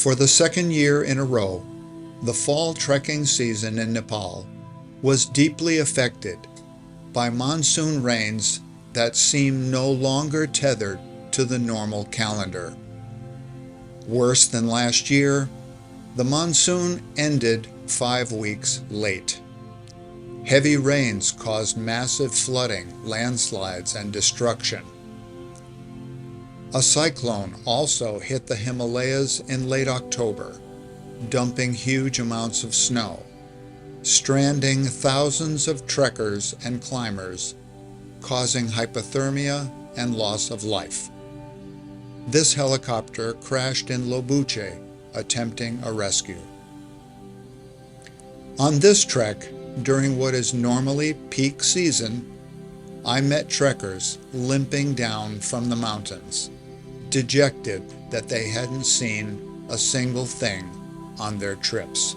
For the second year in a row, the fall trekking season in Nepal was deeply affected by monsoon rains that seem no longer tethered to the normal calendar. Worse than last year, the monsoon ended 5 weeks late. Heavy rains caused massive flooding, landslides, and destruction. A cyclone also hit the Himalayas in late October, dumping huge amounts of snow, stranding thousands of trekkers and climbers, causing hypothermia and loss of life. This helicopter crashed in Lobuche, attempting a rescue. On this trek, during what is normally peak season, I met trekkers limping down from the mountains, dejected that they hadn't seen a single thing on their trips.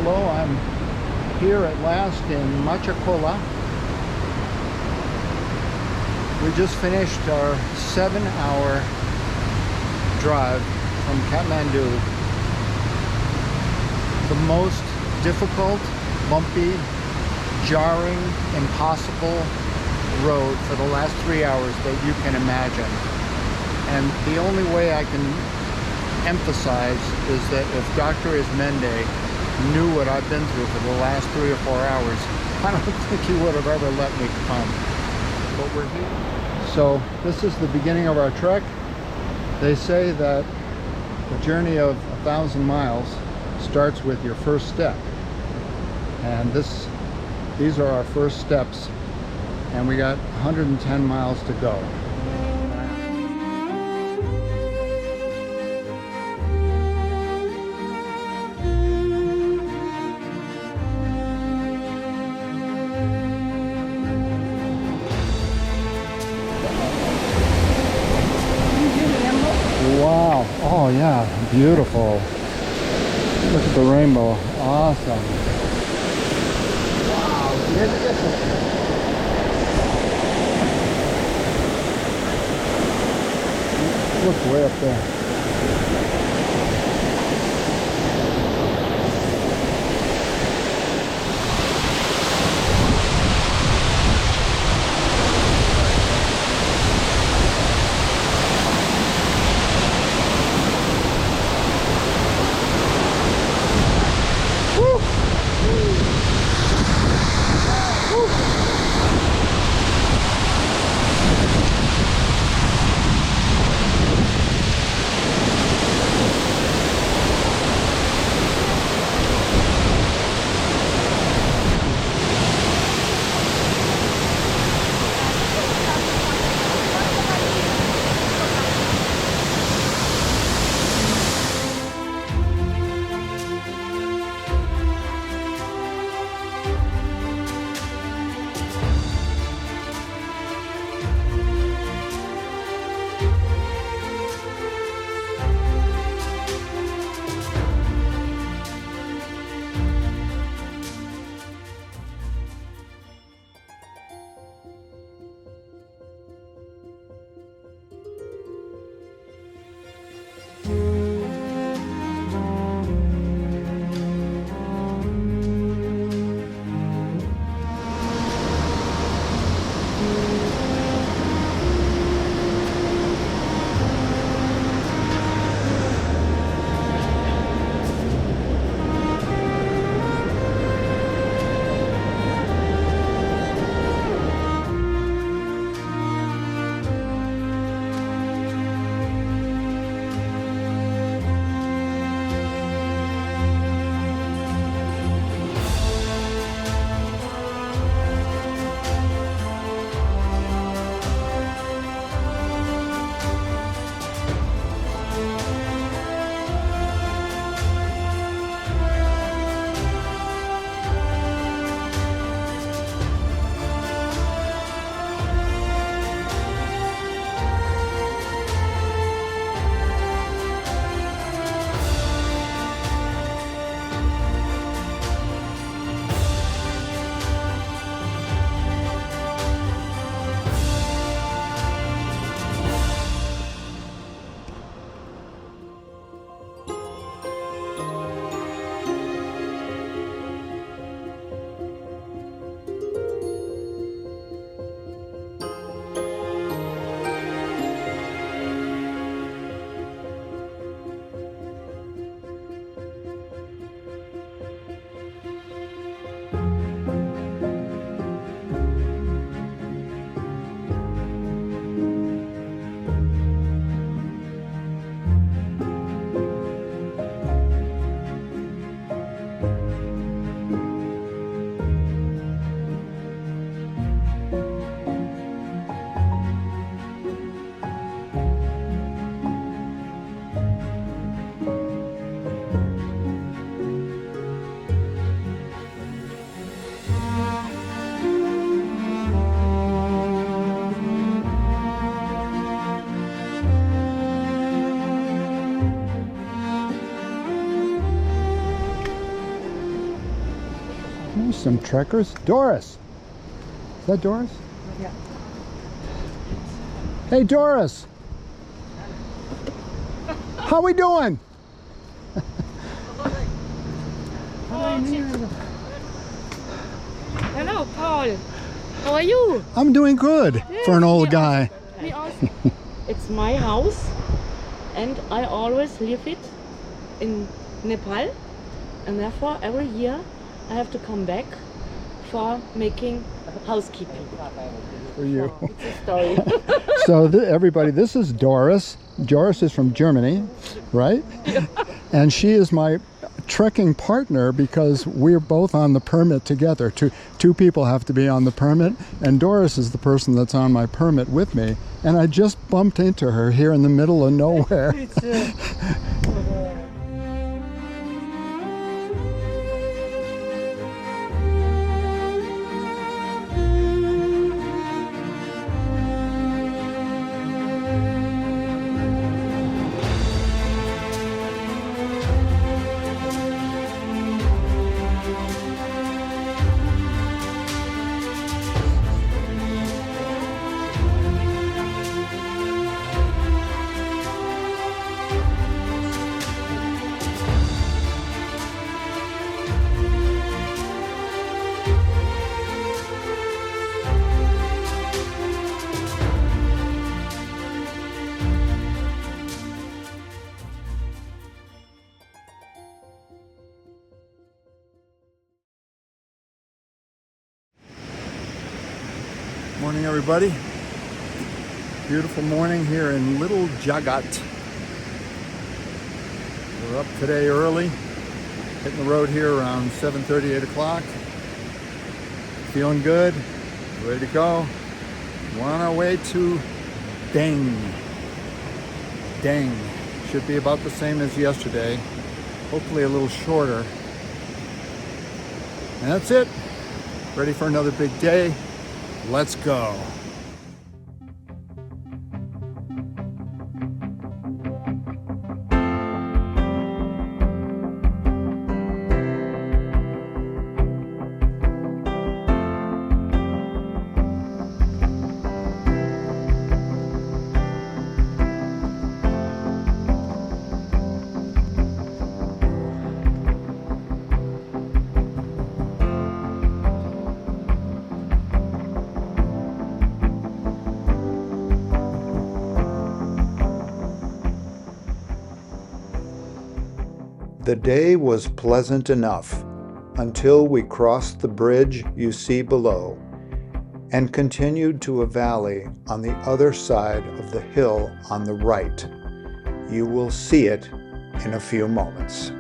Hello, I'm here at last in Machakola. We just finished our 7-hour drive from Kathmandu. The most difficult, bumpy, jarring, impossible road for the last 3 hours that you can imagine. And the only way I can emphasize is that if Dr. Ismende knew what I've been through for the last 3 or 4 hours, I don't think he would have ever let me come. But we're here. So this is the beginning of our trek. They say that the journey of 1,000 miles starts with your first step. And these are our first steps. And we got 110 miles to go. Wow. Oh yeah, beautiful. Look at the rainbow. Awesome. Wow. Look way up there. some trekkers. Doris! Is that Doris? Yeah. Hey, Doris! How we doing? Hello, Paul. How are you? I'm doing good for an old guy. Me also. It's my house, and I always live it in Nepal, and therefore every year I have to come back for making housekeeping. For you. It's a story. So everybody, this is Doris. Doris is from Germany, right? Yeah. And she is my trekking partner because we're both on the permit together. Two people have to be on the permit, and Doris is the person that's on my permit with me. And I just bumped into her here in the middle of nowhere. Morning, everybody. Beautiful morning here in Little Jagat. We're up today early, hitting the road here around 7:30, 8 o'clock. Feeling good, ready to go. We're on our way to Deng. Deng. Should be about the same as yesterday, hopefully a little shorter. And that's it. Ready for another big day. Let's go. The day was pleasant enough until we crossed the bridge you see below and continued to a valley on the other side of the hill on the right. You will see it in a few moments.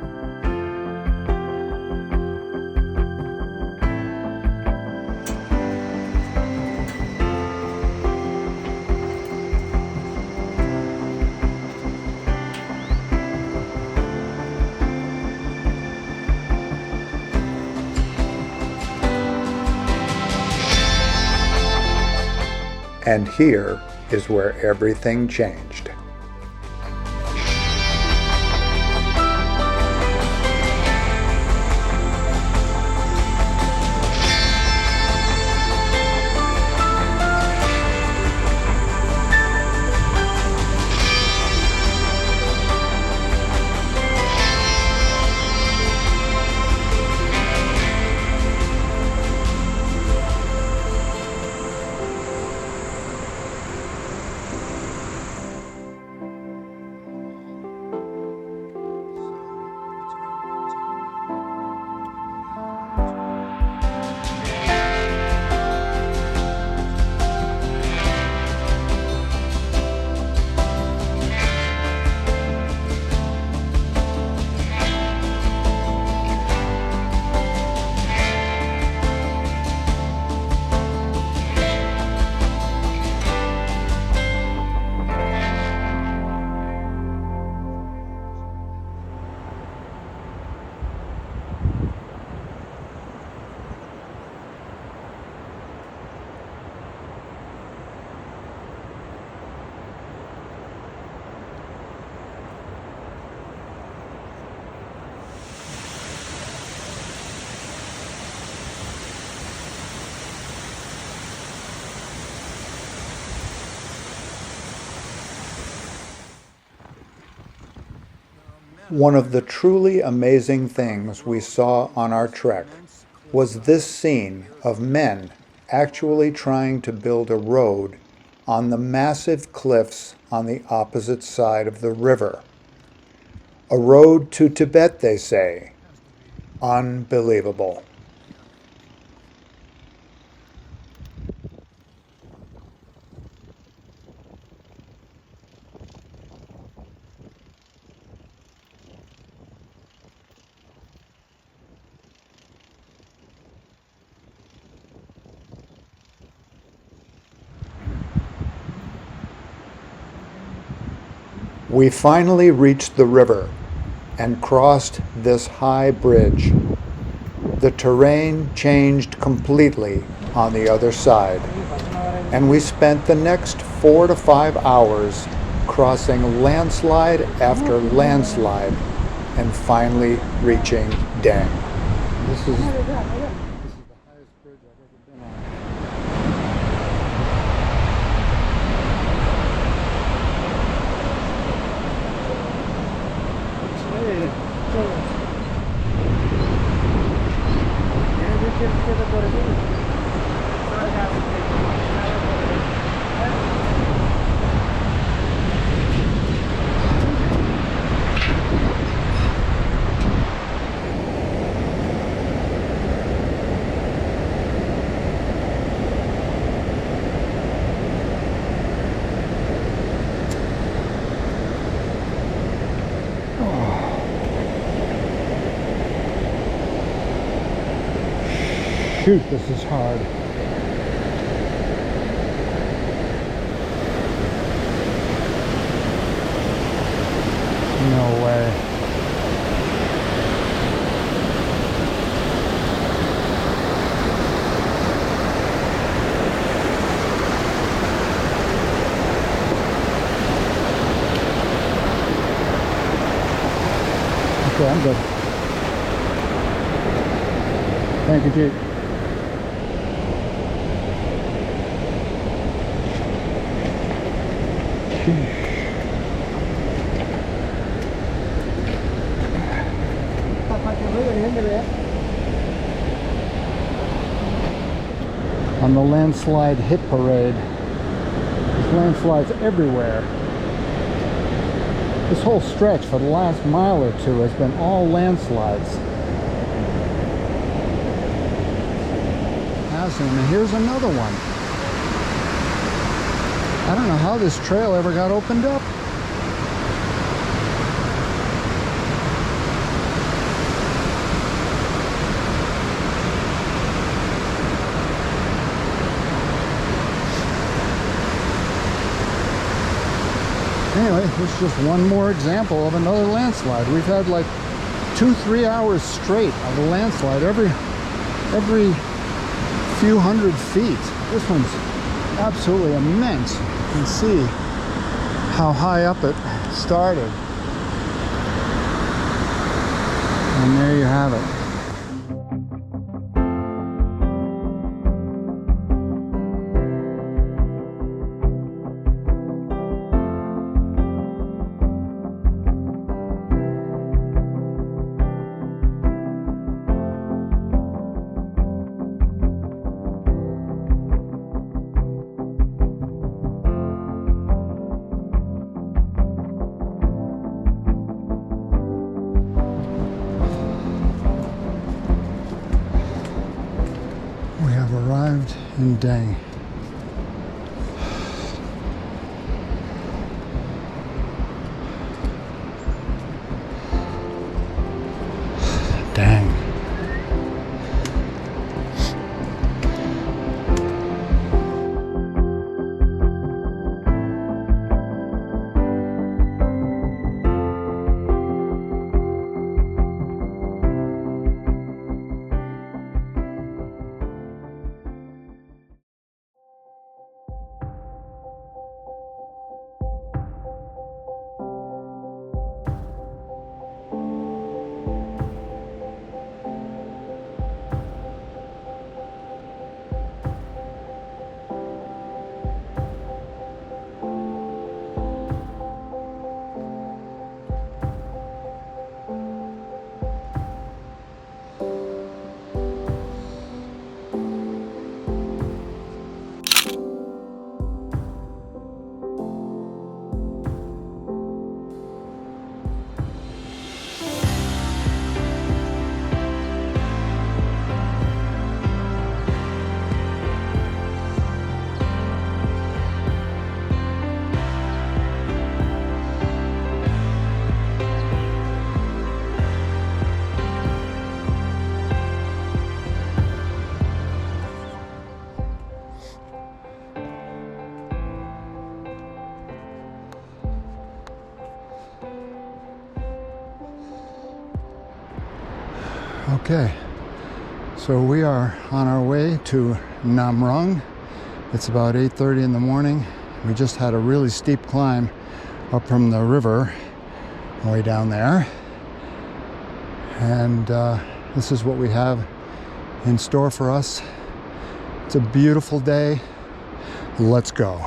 And here is where everything changed. One of the truly amazing things we saw on our trek was this scene of men actually trying to build a road on the massive cliffs on the opposite side of the river. A road to Tibet, they say. Unbelievable. We finally reached the river and crossed this high bridge. The terrain changed completely on the other side, and we spent the next 4 to 5 hours crossing landslide after landslide and finally reaching Dang. This is the highest bridge I've ever been on. Shoot, this is hard. No way. Okay, I'm good. Thank you, Jake. On the landslide hit parade. There's landslides everywhere. This whole stretch for the last mile or two has been all landslides. And here's another one. I don't know how this trail ever got opened up. Anyway, this is just one more example of another landslide. We've had like 2-3 hours straight of a landslide every few hundred feet. This one's absolutely immense. You can see how high up it started. And there you have it. Arrived in Dang. Dang. Okay, so we are on our way to Namrung. It's about 8:30 in the morning. We just had a really steep climb up from the river way down there. And this is what we have in store for us. It's a beautiful day. Let's go.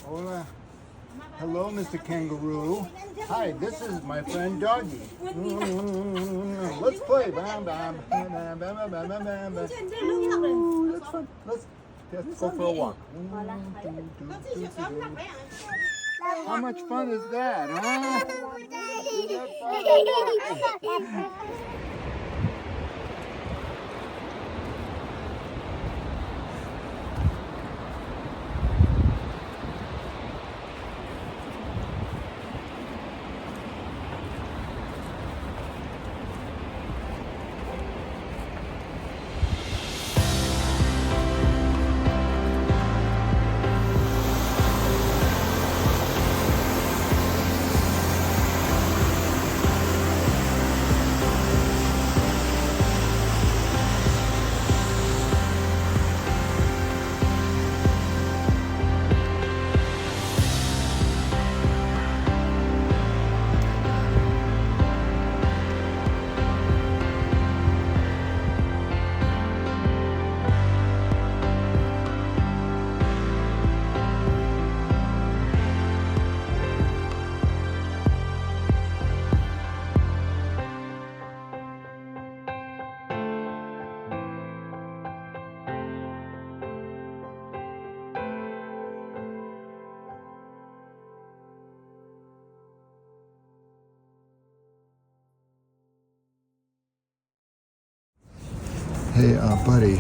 Hola. Hello, Mr. Kangaroo. Hi, this is my friend Doggy. Let's play. Bam, bam. Bam, bam, bam, bam, bam, bam. Ooh, that's fun. Let's go for a walk. How much fun is that, huh? Is that fun? Hey, buddy,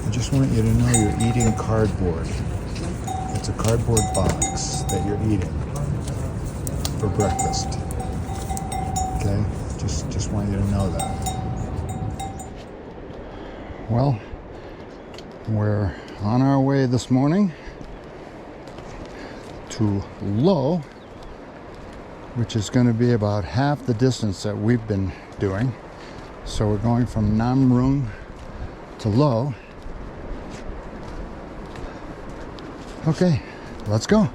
I just want you to know you're eating cardboard. It's a cardboard box that you're eating for breakfast. Okay? Just want you to know that. Well, we're on our way this morning to Low, which is going to be about half the distance that we've been doing. So we're going from Namrung to Low. Okay, let's go.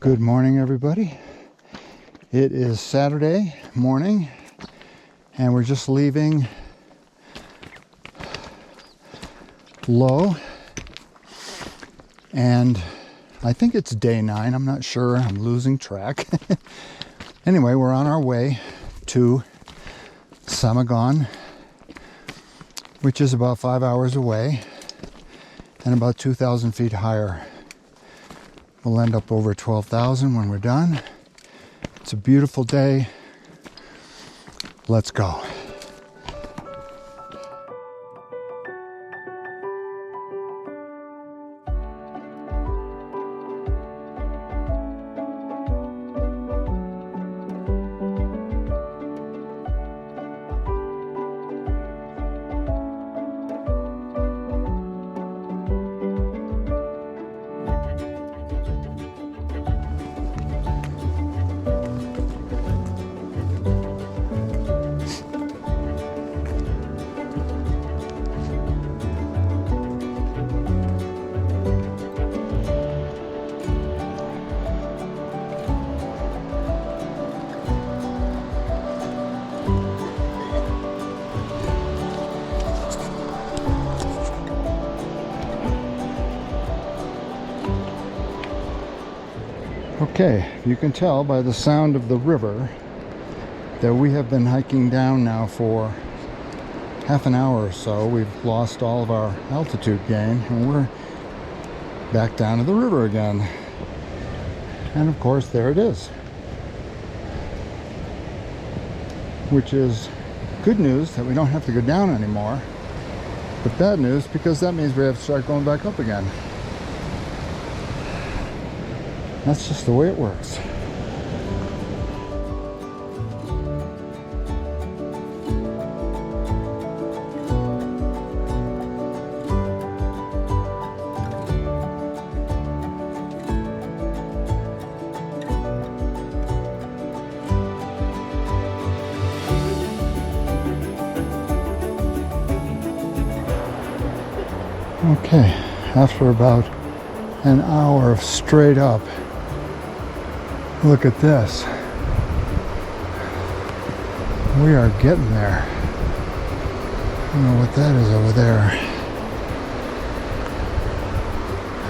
Good morning, everybody. It is Saturday morning, and we're just leaving Low, and I think it's day 9. I'm not sure. I'm losing track. Anyway, we're on our way to Samagon, which is about 5 hours away and about 2,000 feet higher. We'll end up over 12,000 when we're done. It's a beautiful day. Let's go. Okay, you can tell by the sound of the river that we have been hiking down now for half an hour or so. We've lost all of our altitude gain and we're back down to the river again. And of course, there it is. Which is good news that we don't have to go down anymore, but bad news because that means we have to start going back up again. That's just the way it works. Okay, after about an hour of straight up, look at this. We are getting there. I don't know what that is over there.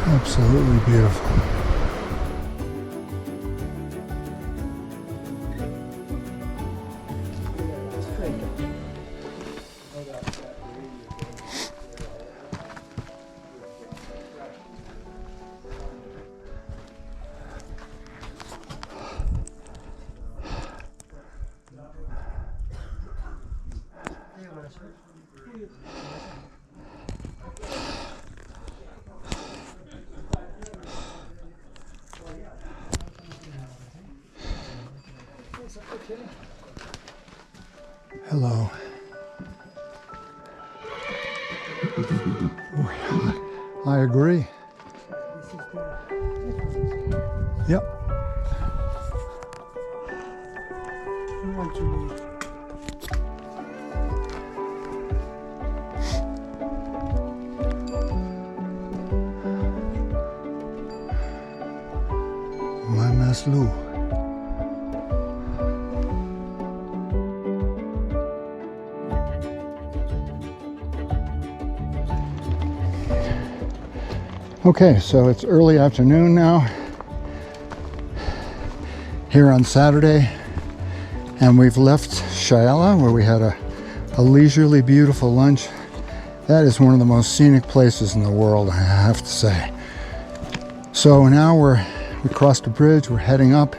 Absolutely beautiful. Hello. I agree. Yep. Manaslu. Okay, so it's early afternoon now here on Saturday, and we've left Shayala where we had a leisurely beautiful lunch. That is one of the most scenic places in the world, I have to say. So now we crossed a bridge, we're heading up.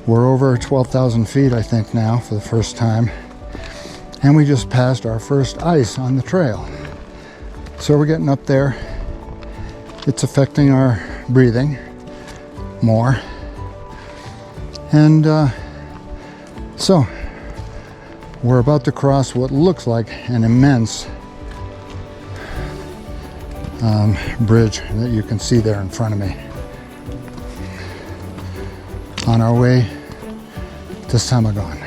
We're over 12,000 feet, I think, now for the first time. And we just passed our first ice on the trail. So we're getting up there. It's affecting our breathing more. And so we're about to cross what looks like an immense bridge that you can see there in front of me. On our way to Samagon.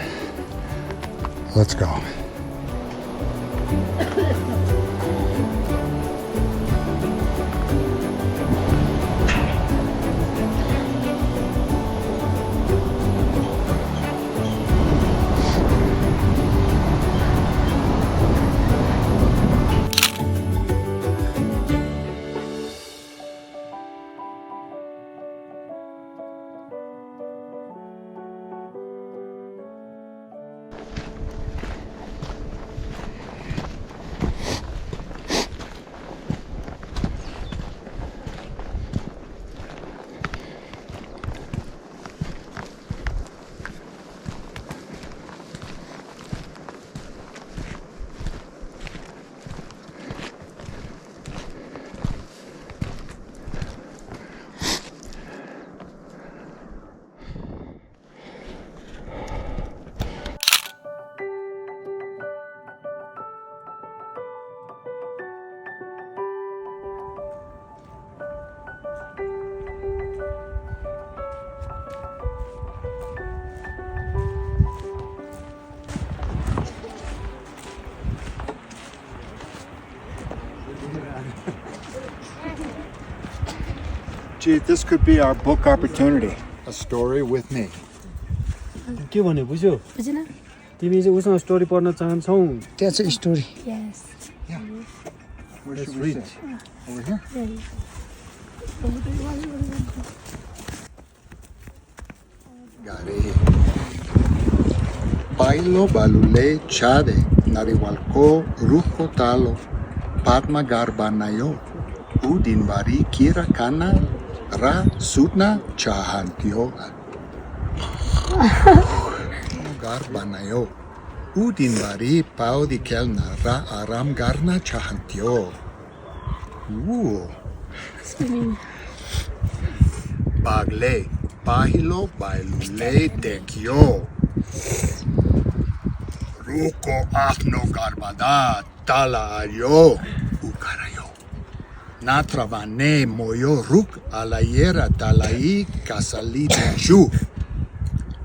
Let's go. Gee, this could be our book opportunity. A story with me. के भने बुझ्यौ बुझिन तिमी चाहिँ उसँग story पढ्न चाहन्छौ That's a story. Yes Where Let's should we read. sit? Over here? Gare. Bailo balule chade nariwalko rujo talo padma garbanayo udinvari kira kana ra sudna chahantyo garbanayo udinvari paudi kelna ra aram garna chahantyo. Ooh. Bagle, bahilo, bailule, tekyo. Ruko afno garbada, tala ayo, ukarayo. Natravane moyo ruk alayera talai kasali chu.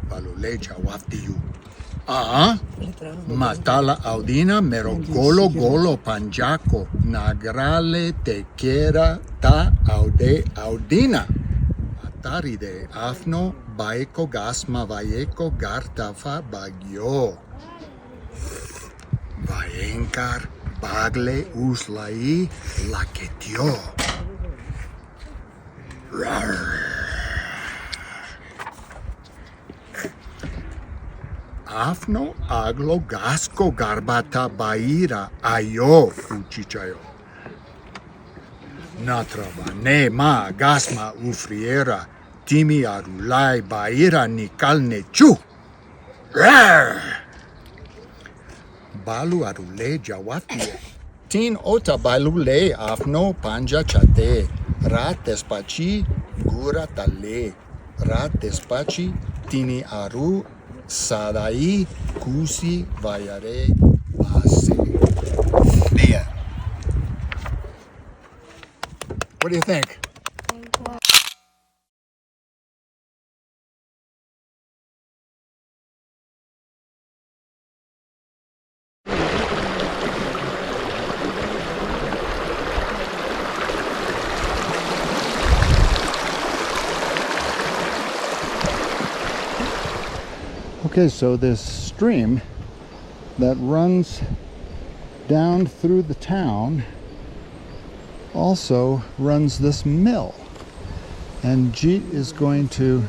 Balule jawaftiyu. Matala audina mero golo golo panjaco nagrale tequera ta aude audina. Ataride afno baeko gasma vaeko gartafa bagyo. Vaenkar bagle uslai laketio. Rar. Afno aglo gasco garbata baira ayo uchichayo. Natrava ne ma gasma ufriera timi arulai baira nikalne chu. Rar! Balu arule jawati. Tin ota balule afno panja chate. Rat despachi gura tale. Rat despachi tini aru sadai kusi vayare base. Nia. What do you think? Okay, so this stream that runs down through the town also runs this mill. And Jeet is going to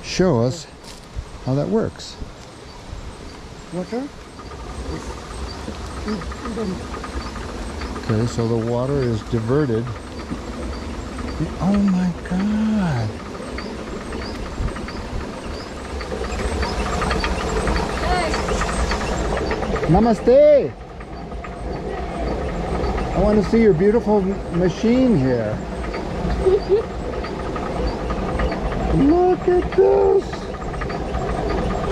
show us how that works. water Okay, so the water is diverted. Oh my God. Namaste. I want to see your beautiful machine here. Look at this.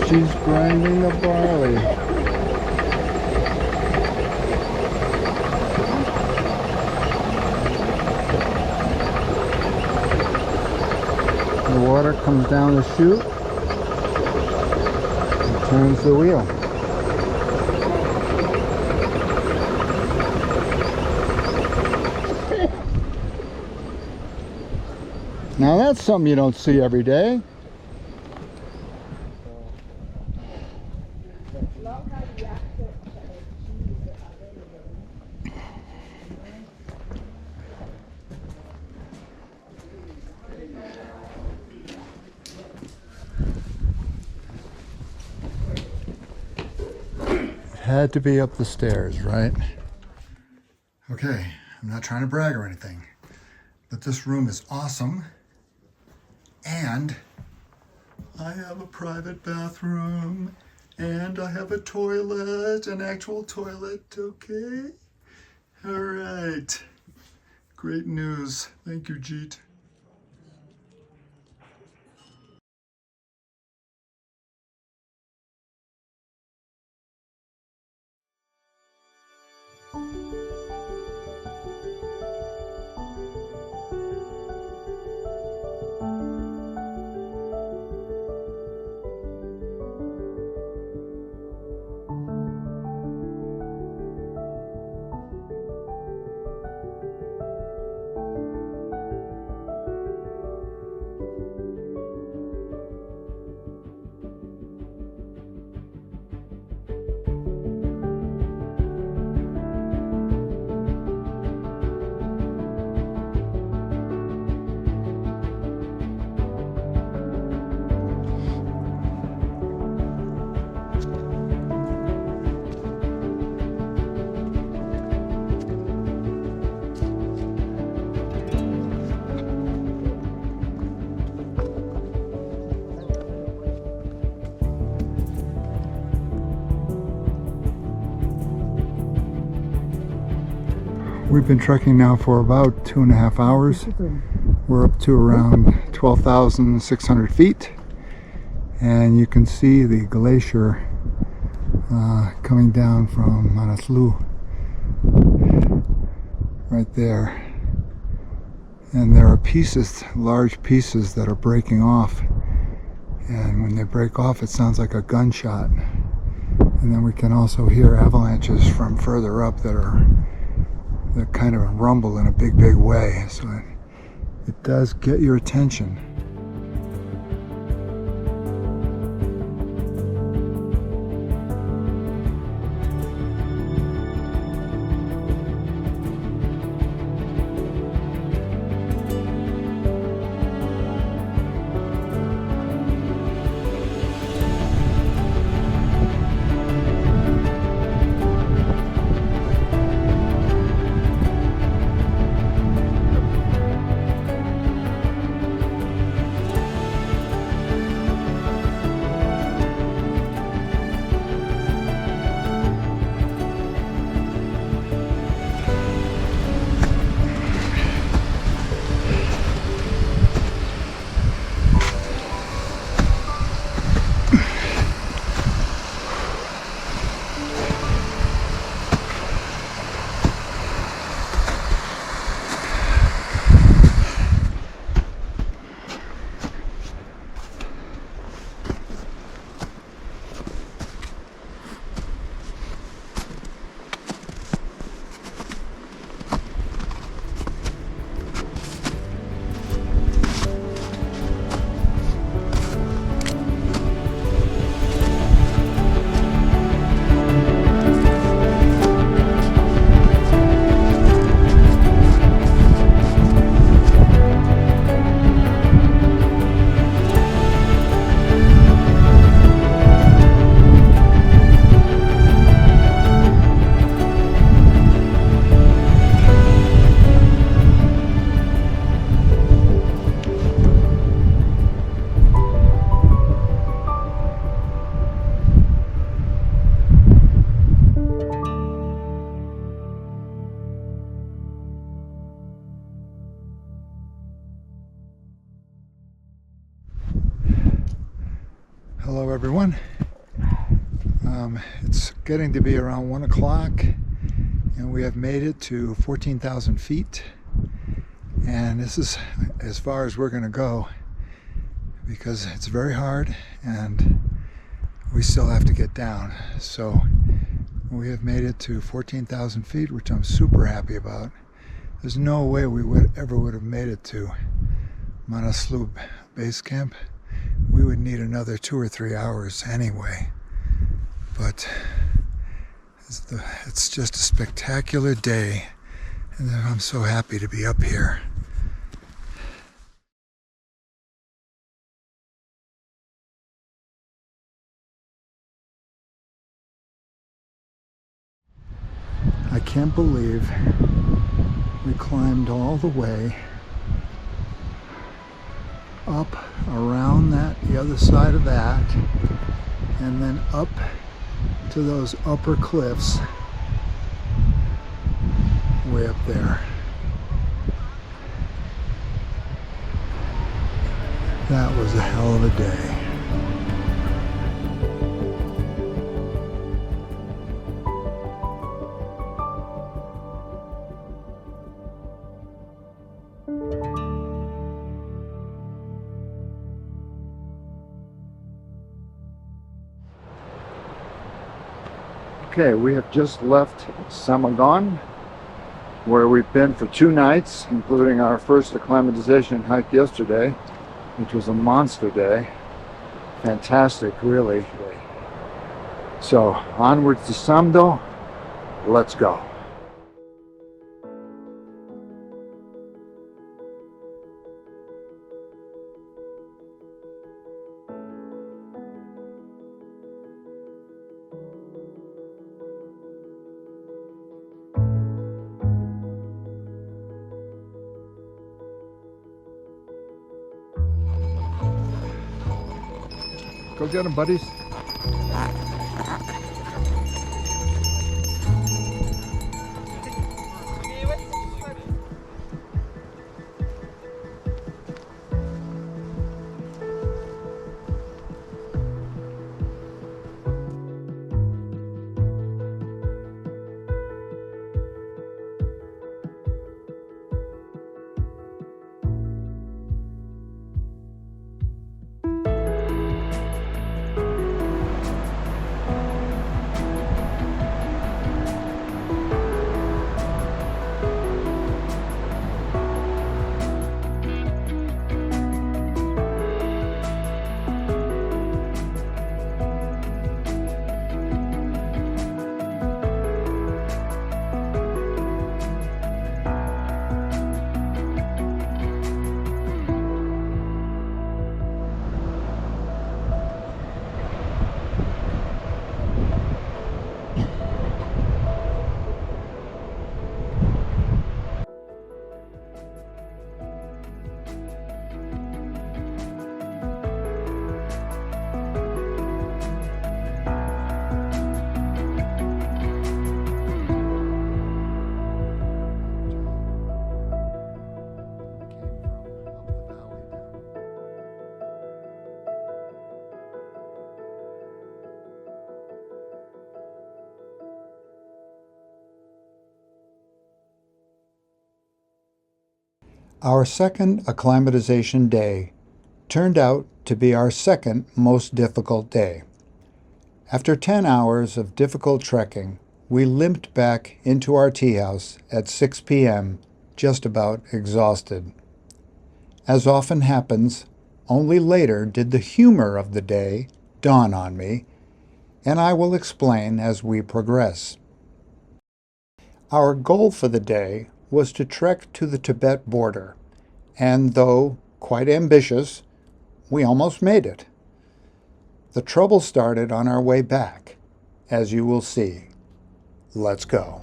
She's grinding the barley. The water comes down the chute and turns the wheel. Now that's something you don't see every day. Had to be up the stairs, right? Okay, I'm not trying to brag or anything, but this room is awesome. And I have a private bathroom, and I have a toilet, an actual toilet, okay? All right. Great news. Thank you, Jeet. We've been trekking now for about 2.5 hours. We're up to around 12,600 feet, and you can see the glacier coming down from Manaslu right there. And there are pieces, large pieces, that are breaking off, and when they break off it sounds like a gunshot. And then we can also hear avalanches from further up that kind of rumble in a big way, so it does get your attention. Hello everyone. It's getting to be around 1 o'clock and we have made it to 14,000 feet, and this is as far as we're going to go because it's very hard and we still have to get down. So we have made it to 14,000 feet, which I'm super happy about. There's no way we would have made it to Manaslu base camp. We would need another 2 or 3 hours anyway, but it's just a spectacular day, and I'm so happy to be up here. I can't believe we climbed all the way up around the other side of that, and then up to those upper cliffs way up there. That was a hell of a day. Okay, we have just left Samagon, where we've been for 2 nights, including our first acclimatization hike yesterday, which was a monster day. Fantastic, really. So, onwards to Samdo, let's go. Go get them, buddies. Our second acclimatization day turned out to be our second most difficult day. After 10 hours of difficult trekking, we limped back into our tea house at 6 p.m., just about exhausted. As often happens, only later did the humor of the day dawn on me, and I will explain as we progress. Our goal for the day was to trek to the Tibet border, and though quite ambitious, we almost made it. The trouble started on our way back, as you will see. Let's go.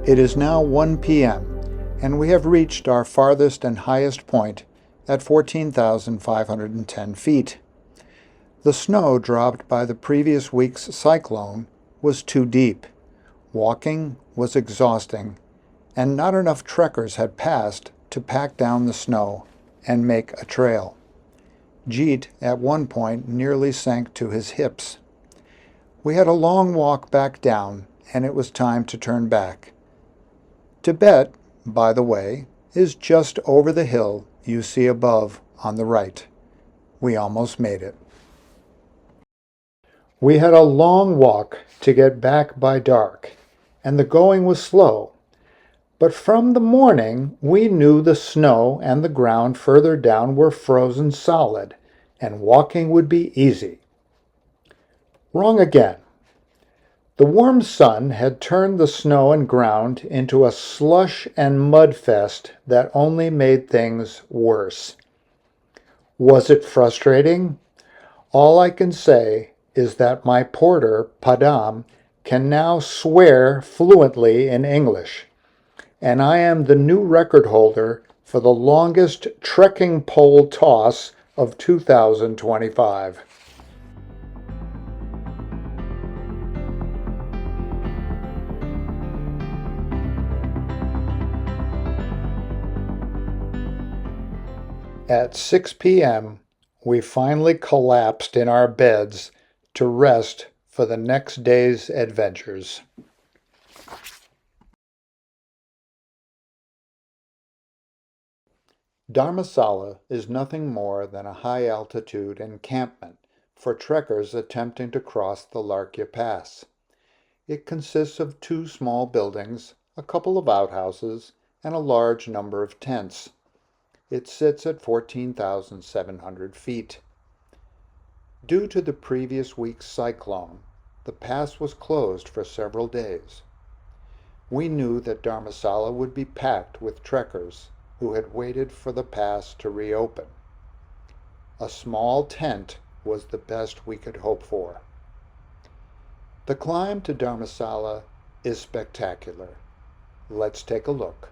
It is now 1 p.m., and we have reached our farthest and highest point at 14,510 feet. The snow dropped by the previous week's cyclone was too deep. Walking was exhausting, and not enough trekkers had passed to pack down the snow and make a trail. Jeet at one point nearly sank to his hips. We had a long walk back down, and it was time to turn back. Tibet, by the way, is just over the hill you see above on the right. We almost made it. We had a long walk to get back by dark, and the going was slow. But from the morning, we knew the snow and the ground further down were frozen solid, and walking would be easy. Wrong again. The warm sun had turned the snow and ground into a slush and mud fest that only made things worse. Was it frustrating? All I can say is that my porter, Padam, can now swear fluently in English, and I am the new record holder for the longest trekking pole toss of 2025. At 6 p.m., we finally collapsed in our beds to rest for the next day's adventures. Dharamsala is nothing more than a high-altitude encampment for trekkers attempting to cross the Larkye Pass. It consists of 2 small buildings, a couple of outhouses, and a large number of tents. It sits at 14,700 feet. Due to the previous week's cyclone, the pass was closed for several days. We knew that Dharamsala would be packed with trekkers who had waited for the pass to reopen. A small tent was the best we could hope for. The climb to Dharamsala is spectacular. Let's take a look.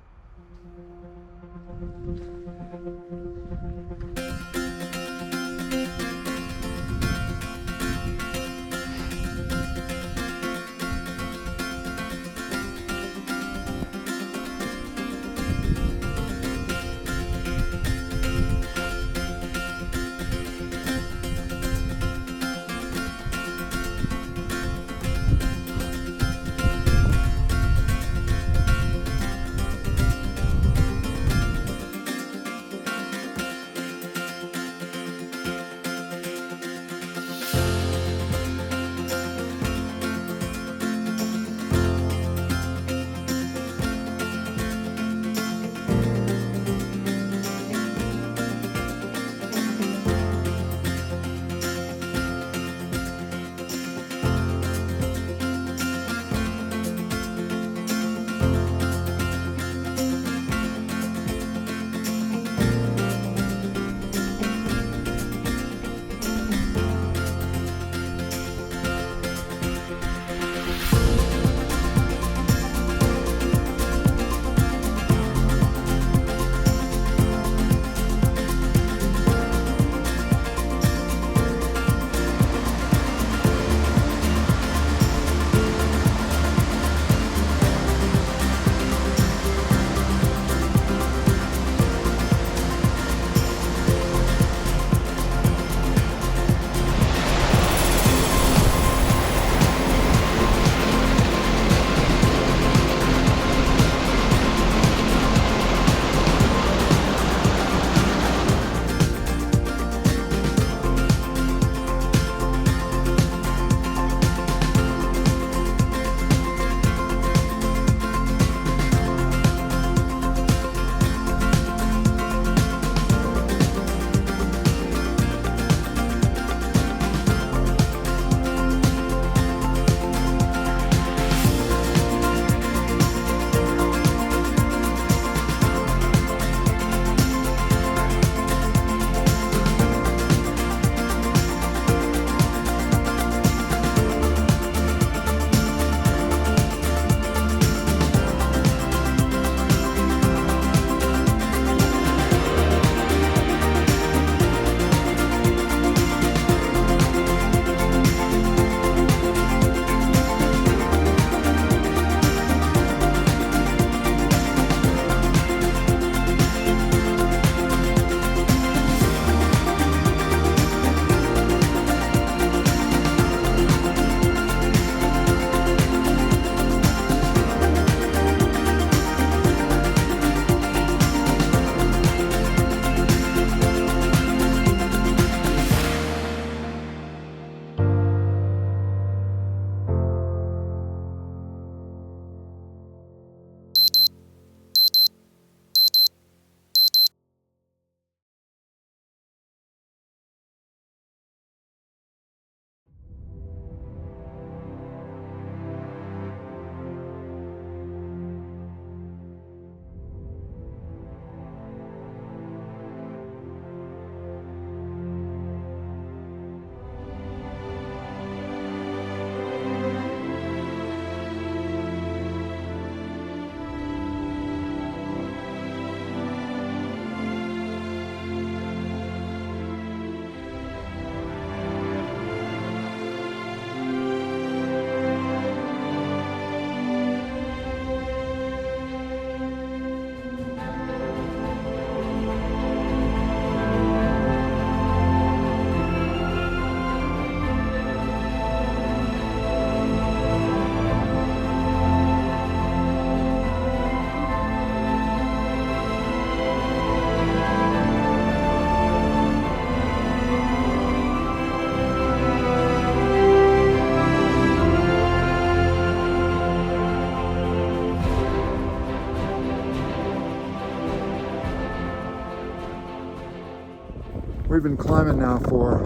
We've been climbing now for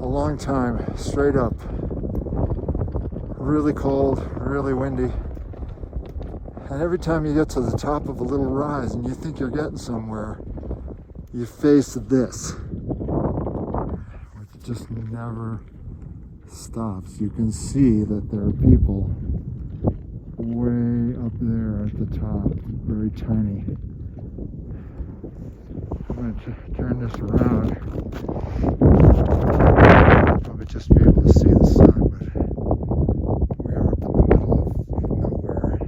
a long time, straight up. Really cold, really windy. And every time you get to the top of a little rise and you think you're getting somewhere, you face this, which just never stops. You can see that there are people way up there at the top, very tiny. I'm going to turn this around. Probably just be able to see the sun, but we are up in the middle of nowhere.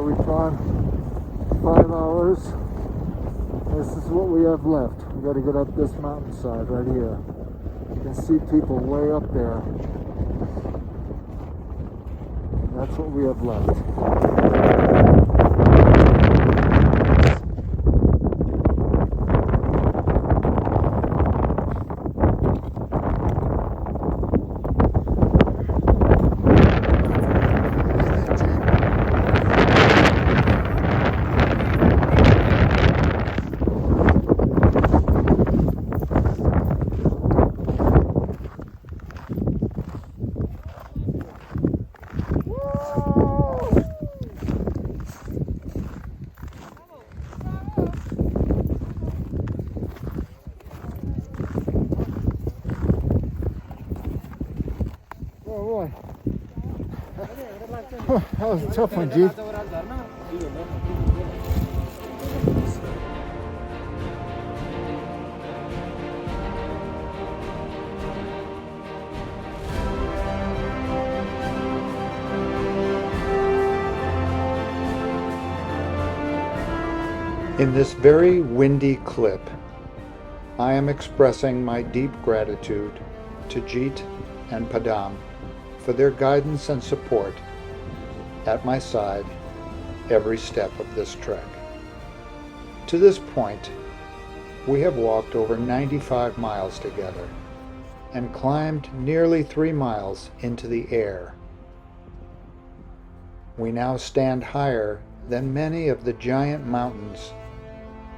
We've gone 5 hours. This is what we have left. We got to get up this mountainside right here. You can see people way up there. That's what we have left. That was a tough one, G. In this very windy clip, I am expressing my deep gratitude to Jeet and Padam for their guidance and support at my side every step of this trek. To this point, we have walked over 95 miles together and climbed nearly 3 miles into the air. We now stand higher than many of the giant mountains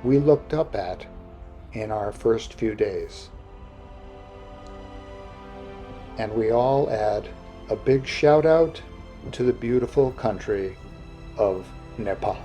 we looked up at in our first few days. And we all add a big shout out to the beautiful country of Nepal.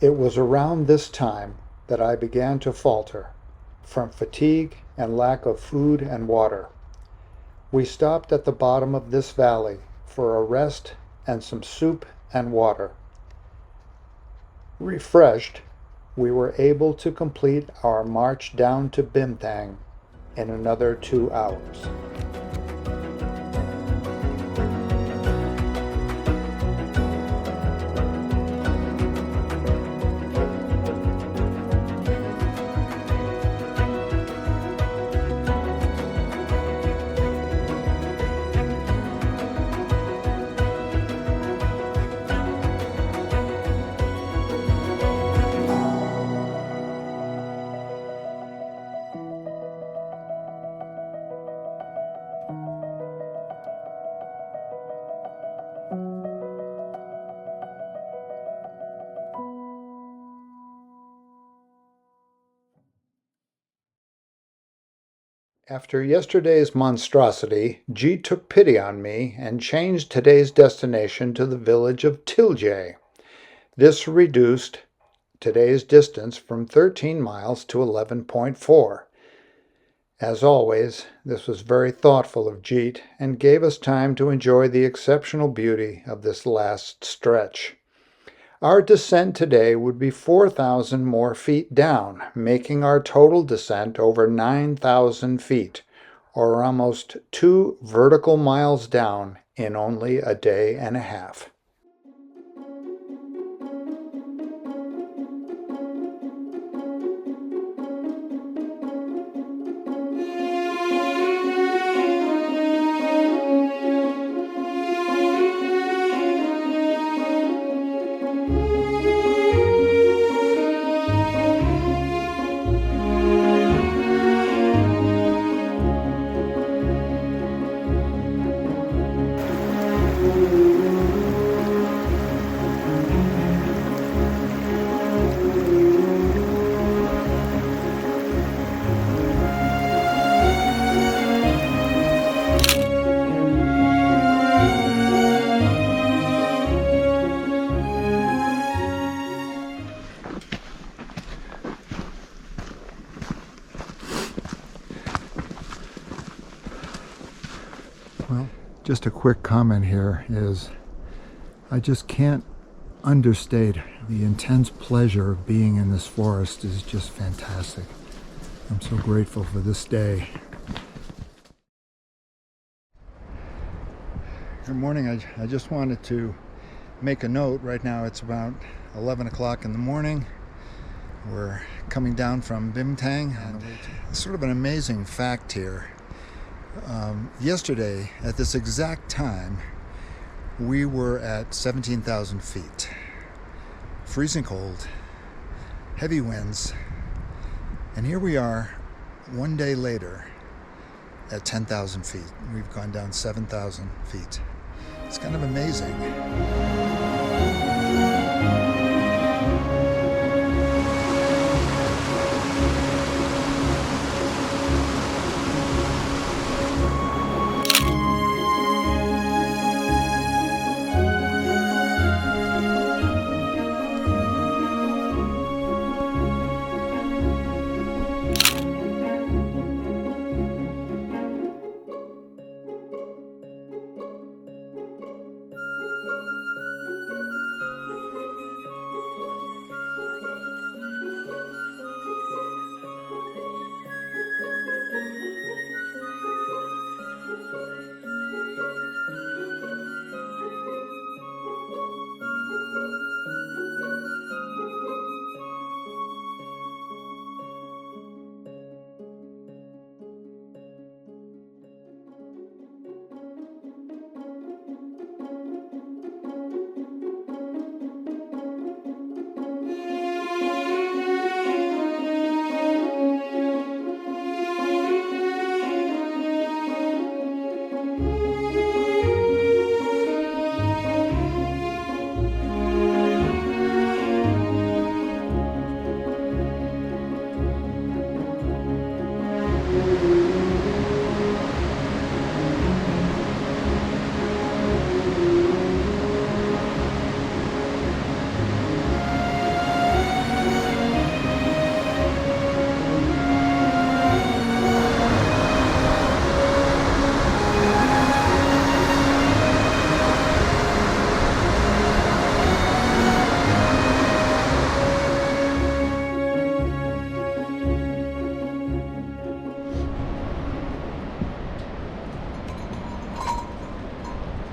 It was around this time that I began to falter from fatigue and lack of food and water. We stopped at the bottom of this valley for a rest and some soup and water. Refreshed, we were able to complete our march down to Bimthang in another 2 hours. After yesterday's monstrosity, G took pity on me and changed today's destination to the village of Tilje. This reduced today's distance from 13 miles to 11.4. As always, this was very thoughtful of Jeet and gave us time to enjoy the exceptional beauty of this last stretch. Our descent today would be 4,000 more feet down, making our total descent over 9,000 feet, or almost 2 vertical miles down in only a day and a half. Well, just a quick comment here is I just can't understate the intense pleasure of being in this forest is just fantastic. I'm so grateful for this day. Good morning. I just wanted to make a note. Right now it's about 11 o'clock in the morning. We're coming down from Bimtang, and it's sort of an amazing fact here. Yesterday, at this exact time, we were at 17,000 feet. Freezing cold, heavy winds, and here we are one day later at 10,000 feet. We've gone down 7,000 feet. It's kind of amazing.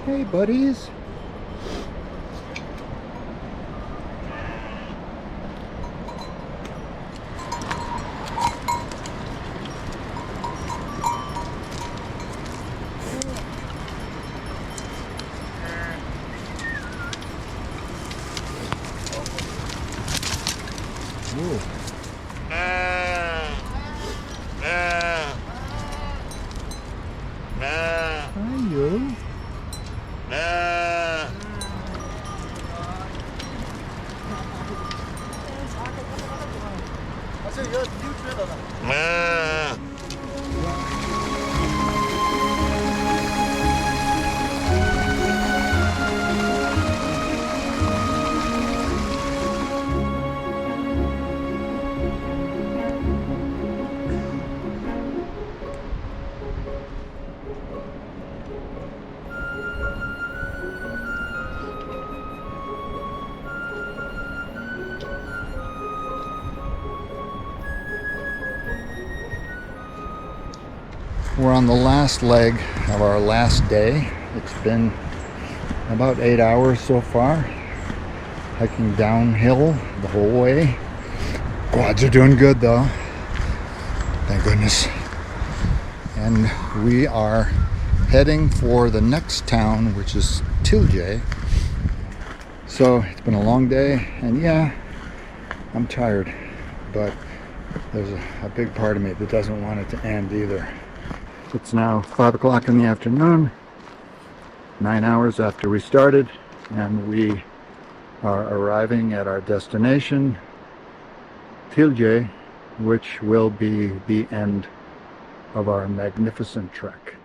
Hey, buddies. Ooh. Hi, you. We're on the last leg of our last day. It's been about 8 hours so far, hiking downhill the whole way. Quads are doing good though, thank goodness. And we are heading for the next town, which is Tilje. So it's been a long day, and yeah, I'm tired, but there's a big part of me that doesn't want it to end either. It's now 5 o'clock in the afternoon, 9 hours after we started, and we are arriving at our destination, Tilje, which will be the end of our magnificent trek.